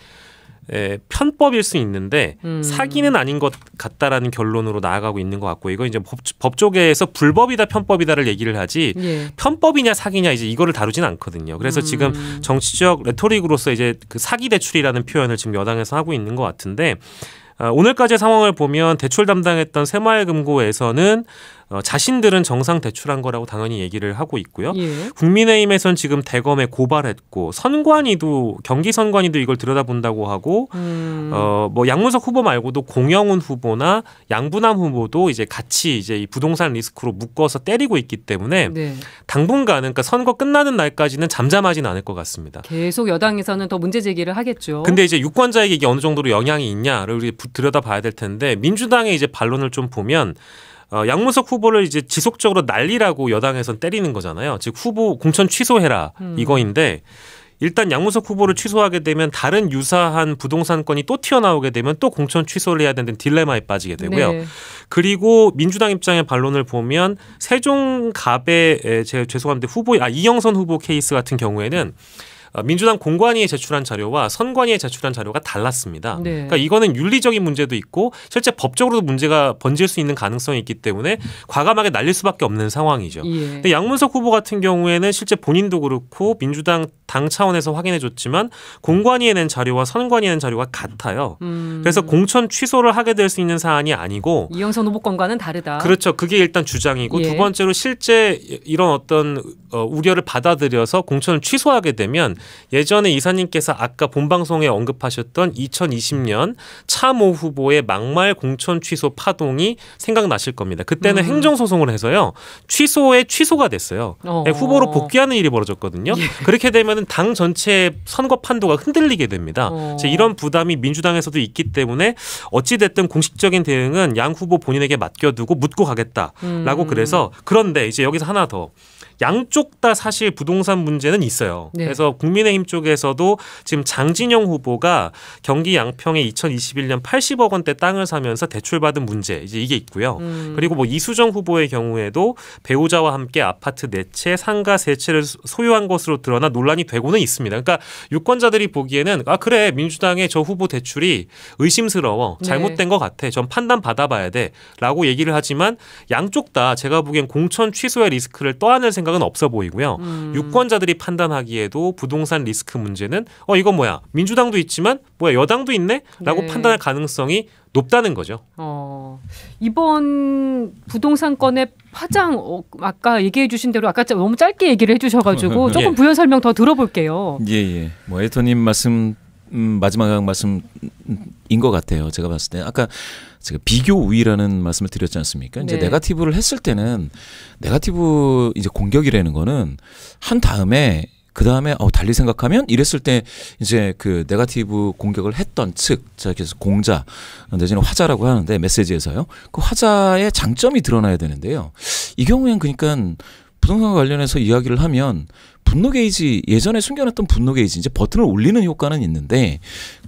편법일 수 있는데 사기는 아닌 것 같다라는 결론으로 나아가고 있는 것 같고, 이거 이제 법조계에서 불법이다 편법이다를 얘기를 하지 편법이냐 사기냐 이제 이거를 다루진 않거든요. 그래서 지금 정치적 레토릭으로서 이제 그 사기 대출이라는 표현을 지금 여당에서 하고 있는 것 같은데, 오늘까지의 상황을 보면 대출 담당했던 새마을금고에서는 자신들은 정상 대출한 거라고 당연히 얘기를 하고 있고요. 국민의힘에서는 지금 대검에 고발했고 경기선관위도 이걸 들여다본다고 하고 뭐 양문석 후보 말고도 공영훈 후보나 양부남 후보도 이제 같이 이제 이 부동산 리스크로 묶어서 때리고 있기 때문에 당분간은 그러니까 선거 끝나는 날까지는 잠잠하지는 않을 것 같습니다. 계속 여당에서는 더 문제 제기를 하겠죠. 근데 이제 유권자에게 이게 어느 정도로 영향이 있냐를 우리 들여다봐야 될 텐데, 민주당의 이제 반론을 좀 보면 양문석 후보를 이제 지속적으로 난리라고 여당에선 때리는 거잖아요. 즉 후보 공천 취소해라 이거인데, 일단 양문석 후보를 취소하게 되면 다른 유사한 부동산건이 또 튀어나오게 되면 또 공천 취소를 해야 되는 딜레마에 빠지게 되고요. 그리고 민주당 입장의 반론을 보면 세종갑의 죄송한데 이영선 후보 케이스 같은 경우에는 민주당 공관위에 제출한 자료와 선관위에 제출한 자료가 달랐습니다. 그러니까 이거는 윤리적인 문제도 있고 실제 법적으로도 문제가 번질 수 있는 가능성이 있기 때문에 과감하게 날릴 수밖에 없는 상황이죠. 근데 양문석 후보 같은 경우에는 실제 본인도 그렇고 민주당 당 차원에서 확인해줬지만 공관위에 낸 자료와 선관위에 낸 자료가 같아요. 그래서 공천 취소를 하게 될 수 있는 사안이 아니고 이영선 후보 건과는 다르다. 그렇죠. 그게 일단 주장이고 두 번째로 실제 이런 어떤 우려를 받아들여서 공천을 취소하게 되면 예전에 이사님께서 아까 본방송에 언급하셨던 2020년 차모 후보의 막말 공천 취소 파동이 생각나실 겁니다. 그때는 행정소송을 해서요. 취소가 됐어요. 후보로 복귀하는 일이 벌어졌거든요. 그렇게 되면 당 전체의 선거 판도가 흔들리게 됩니다. 이런 부담이 민주당에서도 있기 때문에 어찌됐든 공식적인 대응은 양 후보 본인에게 맡겨두고 묻고 가겠다라고 그래서, 그런데 이제 여기서 하나 더. 양쪽 다 사실 부동산 문제는 있어요. 그래서 국민의힘 쪽에서도 지금 장진영 후보가 경기 양평에 2021년 80억 원대 땅을 사면서 대출받은 문제 이제 이게 있고요. 그리고 뭐 이수정 후보의 경우에도 배우자와 함께 아파트 4채, 상가 3채를 소유한 것으로 드러나 논란이 되고는 있습니다. 그러니까 유권자들이 보기에는 그래 민주당의 저 후보 대출이 의심스러워 잘못된 것 같아. 전 판단 받아봐야 돼라고 얘기를 하지만 양쪽 다 제가 보기엔 공천 취소의 리스크를 떠안을 생각은 없어 보이고요. 유권자들이 판단하기에도 부동산 리스크 문제는 이건 뭐야 민주당도 있지만 뭐야 여당도 있네? 라고 판단할 가능성이 높다는 거죠. 이번 부동산 건의 파장 아까 얘기해 주신 대로 아까 너무 짧게 얘기를 해 주셔가지고 조금 부연 설명 더 들어볼게요. 뭐 에디터님 말씀 마지막 말씀인 것 같아요. 제가 봤을 때 아까 제가 비교 우위라는 말씀을 드렸지 않습니까? 이제 네. 네거티브를 했을 때는 네거티브 이제 공격이라는 거는 한 다음에 그 다음에 달리 생각하면 이랬을 때 이제 그 네거티브 공격을 했던 측, 자 그래서 공자 내지는 화자라고 하는데 메시지에서요. 그 화자의 장점이 드러나야 되는데요. 이 경우에는 그러니까 부동산과 관련해서 이야기를 하면 분노 게이지 예전에 숨겨놨던 분노 게이지 이제 버튼을 올리는 효과는 있는데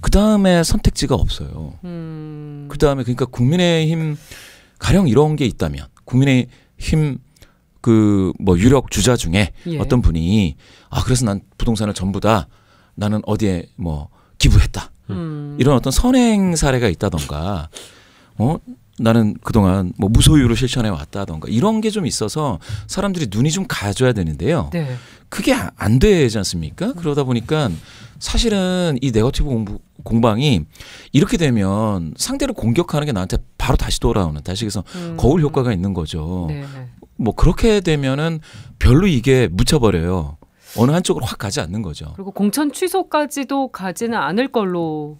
그 다음에 선택지가 없어요. 그 다음에 그러니까 국민의힘 가령 이런 게 있다면 국민의힘 그 뭐 유력 주자 중에 예. 어떤 분이 그래서 난 부동산을 전부 다 나는 어디에 뭐 기부했다 이런 어떤 선행 사례가 있다던가 나는 그동안 뭐 무소유로 실천해 왔다던가 이런 게 좀 있어서 사람들이 눈이 좀 가져야 되는데요. 네. 그게 안 되지 않습니까? 그러다 보니까 사실은 이 네거티브 공방이 이렇게 되면 상대를 공격하는 게 나한테 바로 다시 돌아오는 다시 그래서 거울 효과가 있는 거죠. 네. 뭐 그렇게 되면은 별로 이게 묻혀버려요. 어느 한쪽으로 확 가지 않는 거죠. 그리고 공천 취소까지도 가지는 않을 걸로.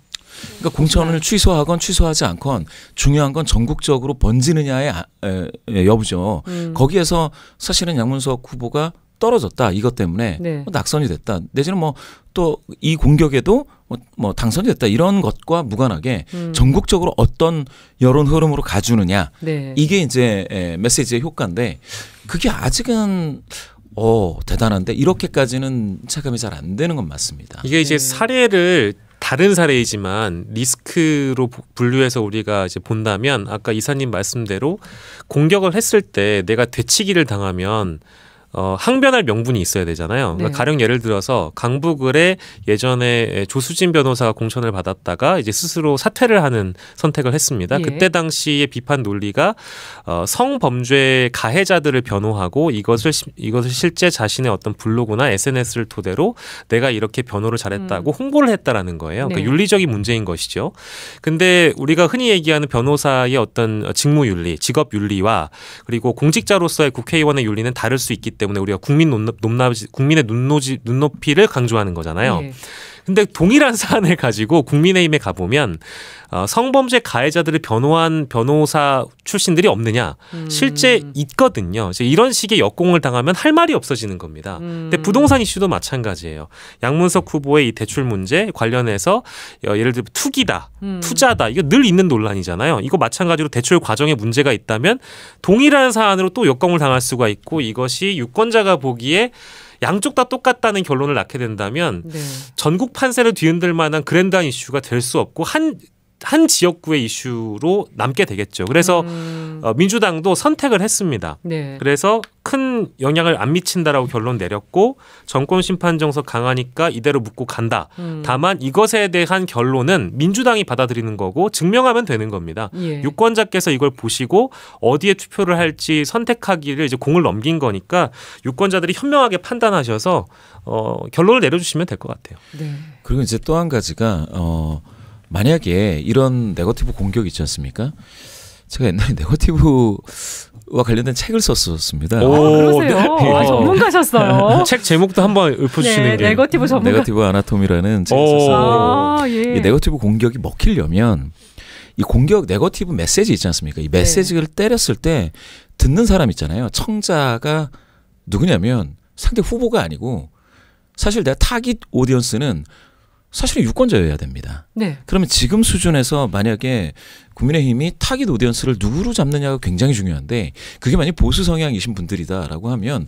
그러니까 공천을 취소하건 취소하지 않건 중요한 건 전국적으로 번지느냐의 여부죠. 거기에서 사실은 양문석 후보가 떨어졌다 이것 때문에 네. 낙선이 됐다 내지는 뭐 또 이 공격에도 뭐 당선이 됐다 이런 것과 무관하게 전국적으로 어떤 여론 흐름으로 가주느냐 네. 이게 이제 메시지의 효과인데 그게 아직은 대단한데 이렇게까지는 체감이 잘 안 되는 건 맞습니다. 이게 이제 사례를 다른 사례이지만 리스크로 분류해서 우리가 이제 본다면 아까 이사님 말씀대로 공격을 했을 때 내가 되치기를 당하면 항변할 명분이 있어야 되잖아요. 그러니까 네. 가령 예를 들어서 강북을에 예전에 조수진 변호사가 공천을 받았다가 이제 스스로 사퇴를 하는 선택을 했습니다. 예. 그때 당시의 비판 논리가 성범죄 가해자들을 변호하고 이것을 실제 자신의 어떤 블로그나 SNS를 토대로 내가 이렇게 변호를 잘했다고 홍보를 했다라는 거예요. 그러니까 네. 윤리적인 문제인 것이죠. 근데 우리가 흔히 얘기하는 변호사의 어떤 직무윤리, 직업윤리와 그리고 공직자로서의 국회의원의 윤리는 다를 수 있기 때문에 우리가 국민의 눈높이를 강조하는 거잖아요. 예. 근데 동일한 사안을 가지고 국민의힘에 가보면 성범죄 가해자들을 변호한 변호사 출신들이 없느냐? 실제 있거든요. 이제 이런 식의 역공을 당하면 할 말이 없어지는 겁니다. 근데 부동산 이슈도 마찬가지예요. 양문석 후보의 이 대출 문제 관련해서 예를 들어 투기다, 투자다 이거 늘 있는 논란이잖아요. 이거 마찬가지로 대출 과정에 문제가 있다면 동일한 사안으로 또 역공을 당할 수가 있고 이것이 유권자가 보기에 양쪽 다 똑같다는 결론을 낳게 된다면 네. 전국 판세를 뒤흔들 만한 그랜드한 이슈가 될 수 없고 한 지역구의 이슈로 남게 되겠죠. 그래서 민주당도 선택을 했습니다. 네. 그래서 큰 영향을 안 미친다라고 결론 내렸고 정권 심판 정석 강하니까 이대로 묻고 간다. 다만 이것에 대한 결론은 민주당이 받아들이는 거고 증명하면 되는 겁니다. 예. 유권자께서 이걸 보시고 어디에 투표를 할지 선택하기를 이제 공을 넘긴 거니까 유권자들이 현명하게 판단하셔서 결론을 내려주시면 될 것 같아요. 네. 그리고 이제 또 한 가지가 만약에 이런 네거티브 공격 있지 않습니까? 제가 옛날에 네거티브와 관련된 책을 썼었습니다. 그러세요. 전문가셨어요. 책 제목도 한번 읊어주시는 네, 게. 네거티브 전문가. 네거티브 아나토미라는 책을 썼어요. 예. 이 네거티브 공격이 먹히려면 이 공격 네거티브 메시지 있지 않습니까? 이 메시지를 때렸을 때 듣는 사람 있잖아요. 청자가 누구냐면 상대 후보가 아니고 사실 내가 타깃 오디언스는 사실은 유권자여야 됩니다. 네. 그러면 지금 수준에서 만약에 국민의힘이 타깃 오디언스를 누구로 잡느냐가 굉장히 중요한데 그게 만약 보수 성향이신 분들이다라고 하면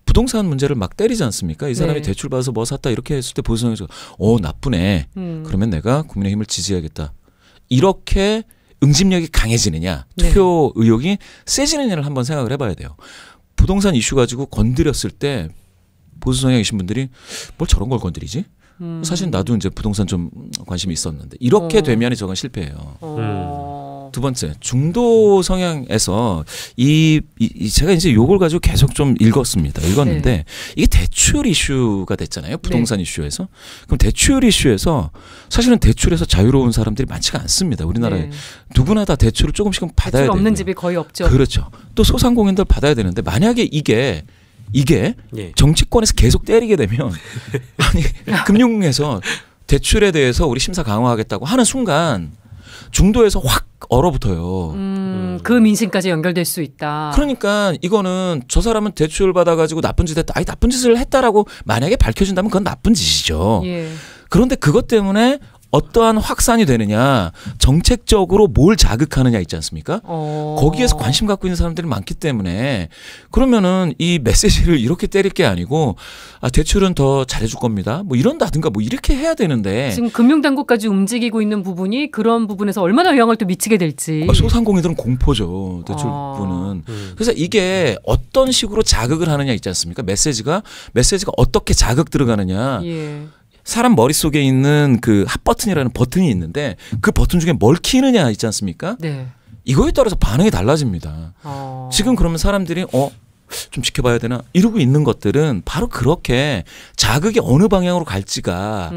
부동산 문제를 막 때리지 않습니까? 이 사람이 네. 대출 받아서 뭐 샀다 이렇게 했을 때 보수 성향에서 나쁘네. 그러면 내가 국민의힘을 지지해야겠다. 이렇게 응집력이 강해지느냐 투표 의욕이 세지느냐를 한번 생각을 해봐야 돼요. 부동산 이슈 가지고 건드렸을 때 보수 성향이신 분들이 뭘 저런 걸 건드리지? 사실 나도 이제 부동산 좀 관심이 있었는데 이렇게 되면 저건 실패해요. 두 번째 중도 성향에서 제가 이제 요걸 가지고 계속 좀 읽었는데 네. 이게 대출 이슈가 됐잖아요. 부동산 이슈에서. 그럼 대출 이슈에서 사실은 대출에서 자유로운 사람들이 많지가 않습니다. 우리나라에 네. 누구나 다 대출을 조금씩은 받아야 대출 없는 되고요. 집이 거의 없죠. 그렇죠. 또 소상공인들 받아야 되는데 만약에 이게 예. 정치권에서 계속 때리게 되면 아니 금융에서 대출에 대해서 우리 심사 강화하겠다고 하는 순간 중도에서 확 얼어붙어요. 그 민심까지 연결될 수 있다. 그러니까 이거는 저 사람은 대출 받아가지고 나쁜 짓 했다. 아니 나쁜 짓을 했다라고 만약에 밝혀진다면 그건 나쁜 짓이죠. 예. 그런데 그것 때문에 어떠한 확산이 되느냐, 정책적으로 뭘 자극하느냐 있지 않습니까? 거기에서 관심 갖고 있는 사람들이 많기 때문에 그러면은 이 메시지를 이렇게 때릴 게 아니고 대출은 더 잘해줄 겁니다. 뭐 이런다든가 뭐 이렇게 해야 되는데 지금 금융당국까지 움직이고 있는 부분이 그런 부분에서 얼마나 영향을 또 미치게 될지. 소상공인들은 공포죠. 대출부는. 그래서 이게 어떤 식으로 자극을 하느냐 있지 않습니까? 메시지가 어떻게 자극 들어가느냐. 예. 사람 머릿속에 있는 그 핫버튼이라는 버튼이 있는데 그 버튼 중에 뭘 키느냐 있지 않습니까? 네. 이거에 따라서 반응이 달라집니다. 지금 그러면 사람들이 좀 지켜봐야 되나 이러고 있는 것들은 바로 그렇게 자극이 어느 방향으로 갈지가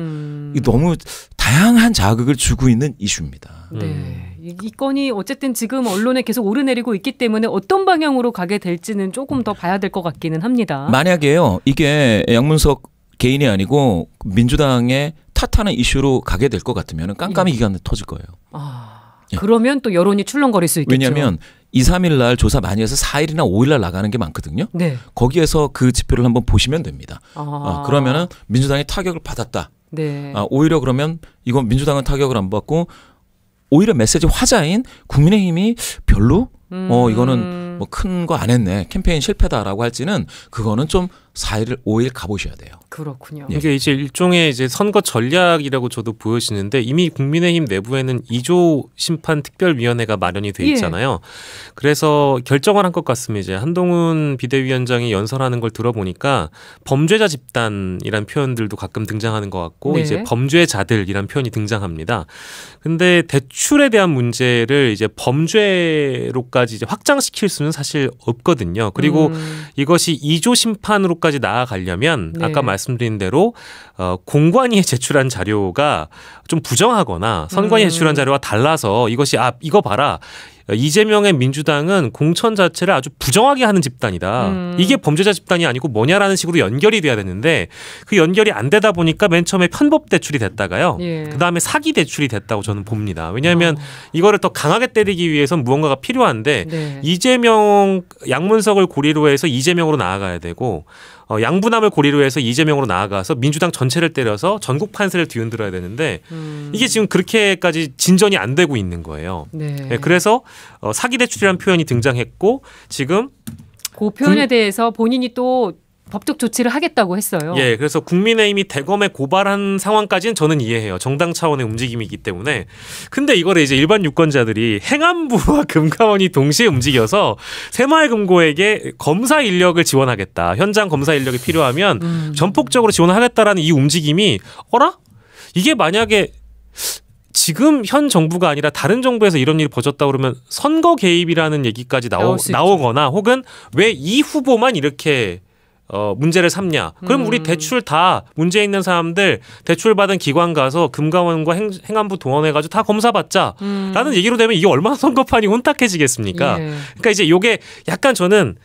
너무 다양한 자극을 주고 있는 이슈입니다. 네. 이 건이 어쨌든 지금 언론에 계속 오르내리고 있기 때문에 어떤 방향으로 가게 될지는 조금 더 봐야 될 것 같기는 합니다. 만약에요. 이게 양문석 개인이 아니고 민주당의 탓하는 이슈로 가게 될 것 같으면 깜깜이 기간에 터질 거예요. 예. 그러면 또 여론이 출렁거릴 수 있겠죠. 왜냐하면 2, 3일 날 조사 많이 해서 4일이나 5일 날 나가는 게 많거든요. 네. 거기에서 그 지표를 한번 보시면 됩니다. 그러면은 민주당이 타격을 받았다. 네. 오히려 그러면 이건 민주당은 타격을 안 받고 오히려 메시지 화자인 국민의힘이 별로 이거는 뭐 큰 거 안 했네. 캠페인 실패다라고 할지는 그거는 좀 4일, 5일 가보셔야 돼요. 그렇군요. 예. 이게 이제 일종의 이제 선거 전략이라고 저도 보여지는데 이미 국민의힘 내부에는 2조 심판 특별위원회가 마련이 돼 있잖아요. 예. 그래서 결정을 한 것 같습니다. 이제 한동훈 비대위원장이 연설하는 걸 들어보니까 범죄자 집단이란 표현들도 가끔 등장하는 것 같고 네. 이제 범죄자들이란 표현이 등장합니다. 근데 대출에 대한 문제를 이제 범죄로까지 이제 확장시킬 수는 사실 없거든요. 그리고 이것이 2조 심판으로까지 나아가려면 네. 아까 말씀드린 대로 공관위에 제출한 자료가 좀 부정하거나 선관위에 제출한 자료와 달라서 이것이 이거 봐라. 이재명의 민주당은 공천 자체를 아주 부정하게 하는 집단이다. 이게 범죄자 집단이 아니고 뭐냐라는 식으로 연결이 돼야 되는데 그 연결이 안 되다 보니까 맨 처음에 편법 대출이 됐다가요. 예. 그다음에 사기 대출이 됐다고 저는 봅니다. 왜냐하면 이거를 더 강하게 때리기 위해서는 무언가가 필요한데 네. 이재명 양문석을 고리로 해서 이재명으로 나아가야 되고 양분함을 고리로 해서 이재명으로 나아가서 민주당 전체를 때려서 전국 판세를 뒤흔들어야 되는데 이게 지금 그렇게까지 진전이 안 되고 있는 거예요. 네. 네, 그래서 사기 대출이라는 표현이 등장했고 지금 그 표현에 대해서 본인이 또 법적 조치를 하겠다고 했어요. 예, 그래서 국민의힘이 대검에 고발한 상황까지는 저는 이해해요. 정당 차원의 움직임이기 때문에. 근데 이거를 이제 일반 유권자들이 행안부와 금감원이 동시에 움직여서 새마을금고에게 검사 인력을 지원하겠다. 현장 검사 인력이 필요하면 전폭적으로 지원하겠다라는 이 움직임이 이게 만약에 지금 현 정부가 아니라 다른 정부에서 이런 일이 벌어졌다 그러면 선거 개입이라는 얘기까지 나오거나 혹은 왜 이 후보만 이렇게 문제를 삼냐. 그럼 우리 대출 다 문제 있는 사람들 대출 받은 기관 가서 금감원과 행안부 동원해가지고 다 검사받자. 라는 얘기로 되면 이게 얼마나 선거판이 혼탁해지겠습니까? 예. 그러니까 이제 요게 약간 저는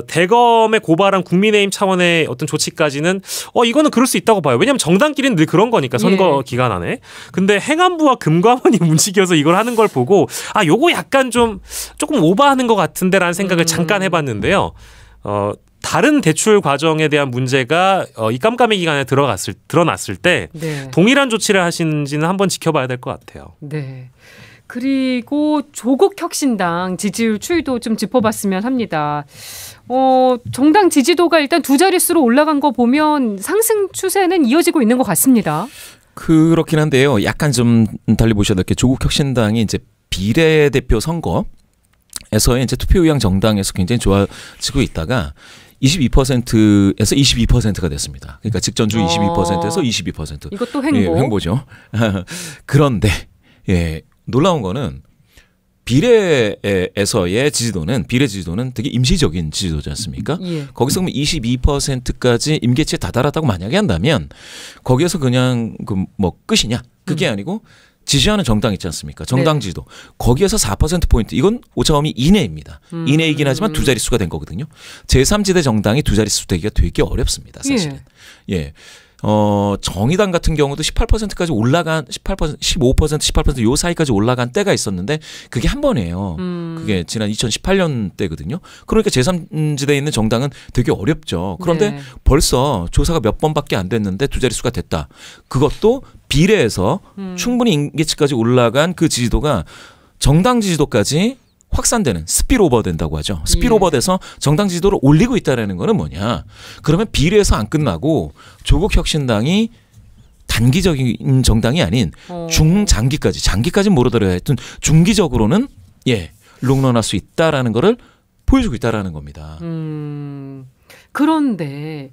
대검에 고발한 국민의힘 차원의 어떤 조치까지는 이거는 그럴 수 있다고 봐요. 왜냐하면 정당끼리는 늘 그런 거니까 선거 기간 안에. 근데 행안부와 금감원이 움직여서 이걸 하는 걸 보고 요거 약간 조금 오버하는 것 같은데라는 생각을 잠깐 해봤는데요. 다른 대출 과정에 대한 문제가 이 깜깜이 기간에 드러났을 때 네. 동일한 조치를 하시는지는 한번 지켜봐야 될 것 같아요. 네. 그리고 조국혁신당 지지율 추이도 좀 짚어봤으면 합니다. 정당 지지도가 일단 2자릿수로 올라간 거 보면 상승 추세는 이어지고 있는 것 같습니다. 그렇긴 한데요. 약간 좀 달리 보셔야 될 게 조국혁신당이 이제 비례대표 선거에서의 이제 투표 의향 정당에서 굉장히 좋아지고 있다가 22%에서 22%가 됐습니다. 그러니까 직전주 22%에서 22%. 이것도 횡보. 예, 횡보죠. 그런데 놀라운 거는 비례에서의 지지도는 비례 지지도는 되게 임시적인 지지도지 않습니까? 예. 거기서 그러면 22%까지 임계치에 다다랐다고 만약에 한다면 거기에서 그냥 끝이냐? 그게 아니고 지지하는 정당 있지 않습니까? 정당 지지도. 거기에서 4%포인트. 이건 오차범위 이내입니다. 이내이긴 하지만 2자릿수가 된 거거든요. 제3지대 정당이 2자릿수 되기가 되게 어렵습니다. 사실은. 예. 정의당 같은 경우도 18%까지 올라간 18%, 15%, 18% 요 사이까지 올라간 때가 있었는데 그게 한 번이에요. 그게 지난 2018년 때거든요. 그러니까 제3지대에 있는 정당은 되게 어렵죠. 그런데 네. 벌써 조사가 몇 번밖에 안 됐는데 두 자릿수가 됐다. 그것도 비례해서 충분히 임계치까지 올라간 그 지지도가 정당 지지도까지 확산되는 스피로버 된다고 하죠. 스피로버 돼서 정당 지지도를 올리고 있다는 거는 뭐냐. 그러면 비례에서 안 끝나고 조국혁신당이 단기적인 정당이 아닌 장기까지 몰아들어야 했던 중기적으로는 롱런할 수 있다라는 거를 보여주고 있다라는 겁니다. 그런데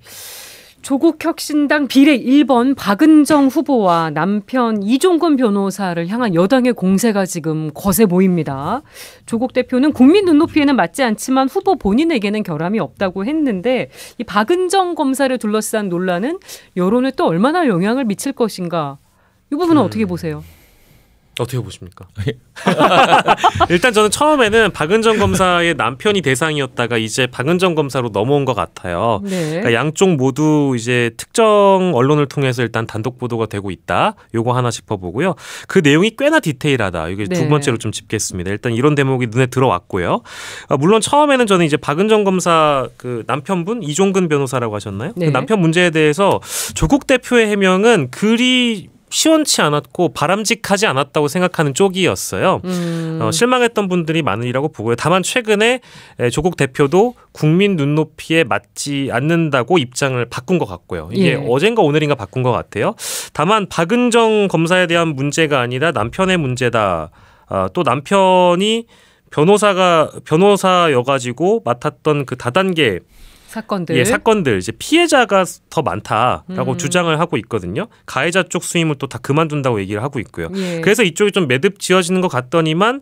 조국혁신당 비례 1번 박은정 후보와 남편 이종건 변호사를 향한 여당의 공세가 지금 거세 보입니다. 조국 대표는 국민 눈높이에는 맞지 않지만 후보 본인에게는 결함이 없다고 했는데 이 박은정 검사를 둘러싼 논란은 여론에 또 얼마나 영향을 미칠 것인가. 이 부분은 어떻게 보세요? 어떻게 보십니까? 일단 저는 처음에는 박은정 검사의 남편이 대상이었다가 이제 박은정 검사로 넘어온 것 같아요. 네. 그러니까 양쪽 모두 이제 특정 언론을 통해서 일단 단독 보도가 되고 있다. 요거 하나 짚어보고요. 그 내용이 꽤나 디테일하다. 이게 네. 두 번째로 좀 짚겠습니다. 일단 이런 대목이 눈에 들어왔고요. 물론 처음에는 저는 이제 박은정 검사 그 남편분 이종근 변호사라고 하셨나요? 네. 그 남편 문제에 대해서 조국 대표의 해명은 그리 시원치 않았고 바람직하지 않았다고 생각하는 쪽이었어요. 실망했던 분들이 많으리라고 보고요. 다만 최근에 조국 대표도 국민 눈높이에 맞지 않는다고 입장을 바꾼 것 같고요. 이게 어젠가 오늘인가 바꾼 것 같아요. 다만 박은정 검사에 대한 문제가 아니라 남편의 문제다. 또 남편이 변호사여가지고 맡았던 그 다단계 사건들 이제 피해자가 더 많다라고 주장을 하고 있거든요. 가해자 쪽 수임을 또 다 그만둔다고 얘기를 하고 있고요. 그래서 이쪽이 좀 매듭 지어지는 것 같더니만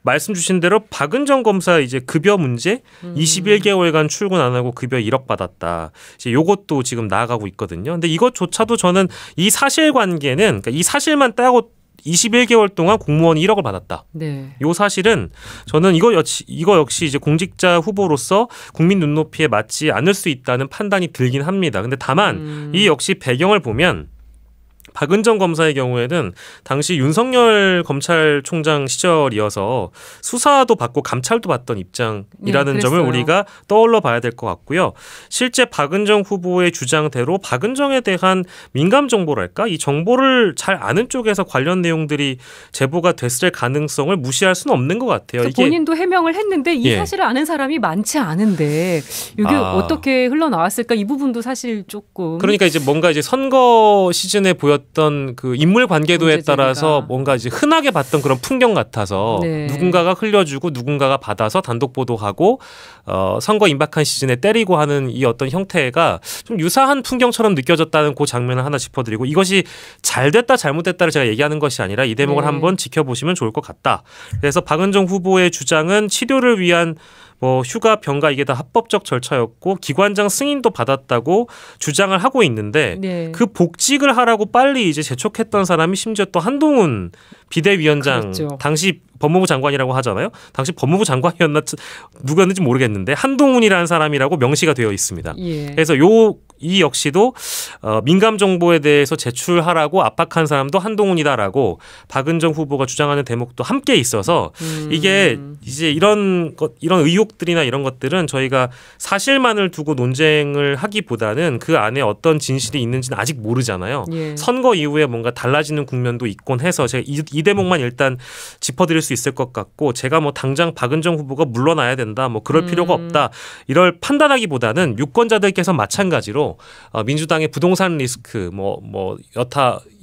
말씀 주신 대로 박은정 검사 이제 급여 문제 21개월간 출근 안 하고 급여 1억 받았다. 이제 요것도 지금 나아가고 있거든요. 근데 이것조차도 저는 이 사실관계는 그러니까 이 사실만 따고 21개월 동안 공무원이 1억을 받았다. 네. 이 사실은 저는 이거 역시 이제 공직자 후보로서 국민 눈높이에 맞지 않을 수 있다는 판단이 들긴 합니다. 근데 다만 이 역시 배경을 보면 박은정 검사의 경우에는 당시 윤석열 검찰총장 시절이어서 수사도 받고 감찰도 받던 입장이라는 점을 우리가 떠올려 봐야 될 것 같고요. 실제 박은정 후보의 주장대로 박은정에 대한 민감 정보랄까? 이 정보를 잘 아는 쪽에서 관련 내용들이 제보가 됐을 가능성을 무시할 수는 없는 것 같아요. 이게 본인도 해명을 했는데 이 사실을 아는 사람이 많지 않은데 이게 어떻게 흘러나왔을까? 이 부분도 사실 조금. 그러니까 이제 뭔가 이제 선거 시즌에 보였던 그 인물 관계도에 따라서 뭔가 이제 흔하게 봤던 그런 풍경 같아서 누군가가 흘려주고 누군가가 받아서 단독 보도하고 선거 임박한 시즌에 때리고 하는 이 어떤 형태가 좀 유사한 풍경처럼 느껴졌다는 그 장면을 하나 짚어드리고 이것이 잘 됐다 잘못됐다를 제가 얘기하는 것이 아니라 이 대목을 한번 지켜보시면 좋을 것 같다. 그래서 박은정 후보의 주장은 치료를 위한 휴가 병가 이게 다 합법적 절차였고 기관장 승인도 받았다고 주장을 하고 있는데 그 복직을 하라고 빨리 이제 재촉했던 사람이 심지어 또 한동훈 비대위원장 당시 법무부 장관이라고 하잖아요. 당시 법무부 장관이었나 누구였는지 모르겠는데 한동훈이라는 사람이라고 명시가 되어 있습니다. 그래서 이 역시도 민감 정보에 대해서 제출하라고 압박한 사람도 한동훈이다라고 박은정 후보가 주장하는 대목도 함께 있어서 이게 이제 이런 의혹들이나 이런 것들은 저희가 사실만을 두고 논쟁을 하기보다는 그 안에 어떤 진실이 있는지는 아직 모르잖아요. 선거 이후에 뭔가 달라지는 국면도 있곤 해서 제가 이 대목만 일단 짚어드릴 수 있을 것 같고 제가 당장 박은정 후보가 물러나야 된다 그럴 필요가 없다 이럴 판단하기보다는 유권자들께서 마찬가지로 민주당의 부동산 리스크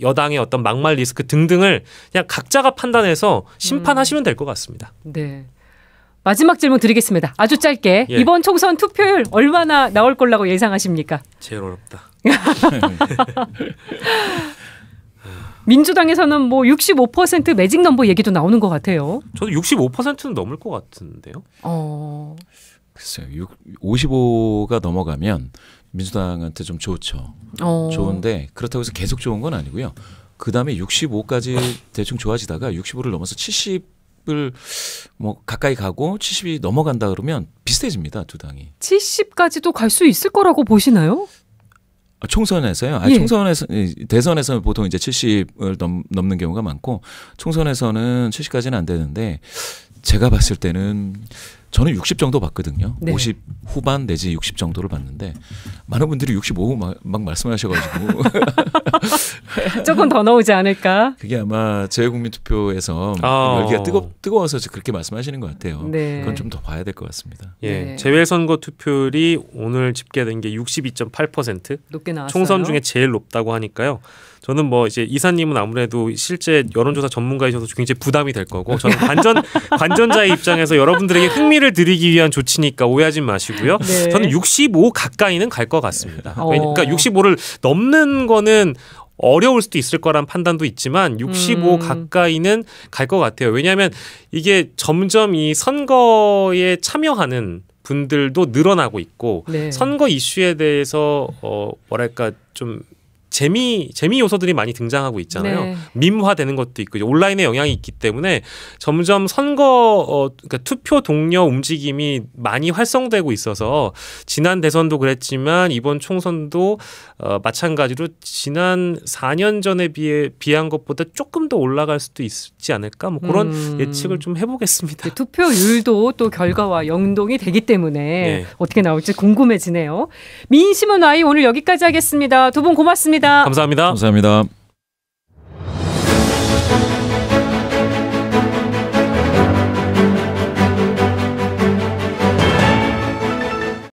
여당의 어떤 막말 리스크 등등을 그냥 각자가 판단해서 심판하시면 될 것 같습니다. 네. 마지막 질문 드리겠습니다. 아주 짧게 이번 총선 투표율 얼마나 나올 거라고 예상하십니까? 제일 어렵다. 민주당에서는 65% 매직 넘버 얘기도 나오는 것 같아요. 저도 65%는 넘을 것 같은데요. 글쎄요. 55가 넘어가면 민주당한테 좀 좋죠. 좋은데 그렇다고 해서 계속 좋은 건 아니고요. 그다음에 65까지 대충 좋아지다가 65를 넘어서 70을 가까이 가고 70이 넘어간다 그러면 비슷해집니다. 두 당이. 70까지도 갈 수 있을 거라고 보시나요? 총선에서요. 예. 총선에서 대선에서는 보통 이제 70을 넘는 경우가 많고 총선에서는 70까지는 안 되는데 제가 봤을 때는 저는 60 정도 봤거든요. 네. 50 후반 내지 60 정도를 봤는데 많은 분들이 65 막 말씀하셔가지고 조금 더 나오지 않을까? 그게 아마 재외국민투표에서 열기가 뜨거워서 그렇게 말씀하시는 것 같아요. 네. 그건 좀 더 봐야 될 것 같습니다. 예, 네. 재외선거 투표율이 오늘 집계된 게 62.8%. 높게 나왔어요. 총선 중에 제일 높다고 하니까요. 저는 뭐 이제 이사님은 아무래도 실제 여론조사 전문가이셔서 굉장히 부담이 될 거고 저는 관전자의 입장에서 여러분들에게 흥미를 드리기 위한 조치니까 오해하지 마시고요. 네. 저는 65 가까이는 갈 것 같습니다. 그러니까 어. 65를 넘는 거는 어려울 수도 있을 거란 판단도 있지만 65 가까이는 갈 것 같아요. 왜냐하면 이게 점점 이 선거에 참여하는 분들도 늘어나고 있고 네. 선거 이슈에 대해서 뭐랄까 좀 재미 요소들이 많이 등장하고 있잖아요. 네. 밈화되는 것도 있고 온라인의 영향이 있기 때문에 점점 선거 그러니까 투표 동료 움직임이 많이 활성되고 있어서 지난 대선도 그랬지만 이번 총선도 마찬가지로 지난 4년 전에 비한 것보다 조금 더 올라갈 수도 있지 않을까 뭐 그런 예측을 좀 해보겠습니다. 투표율도 또 결과와 연동이 되기 때문에 네. 어떻게 나올지 궁금해지네요. 민심은 Y 오늘 여기까지 하겠습니다. 두 분 고맙습니다. 감사합니다. 감사합니다.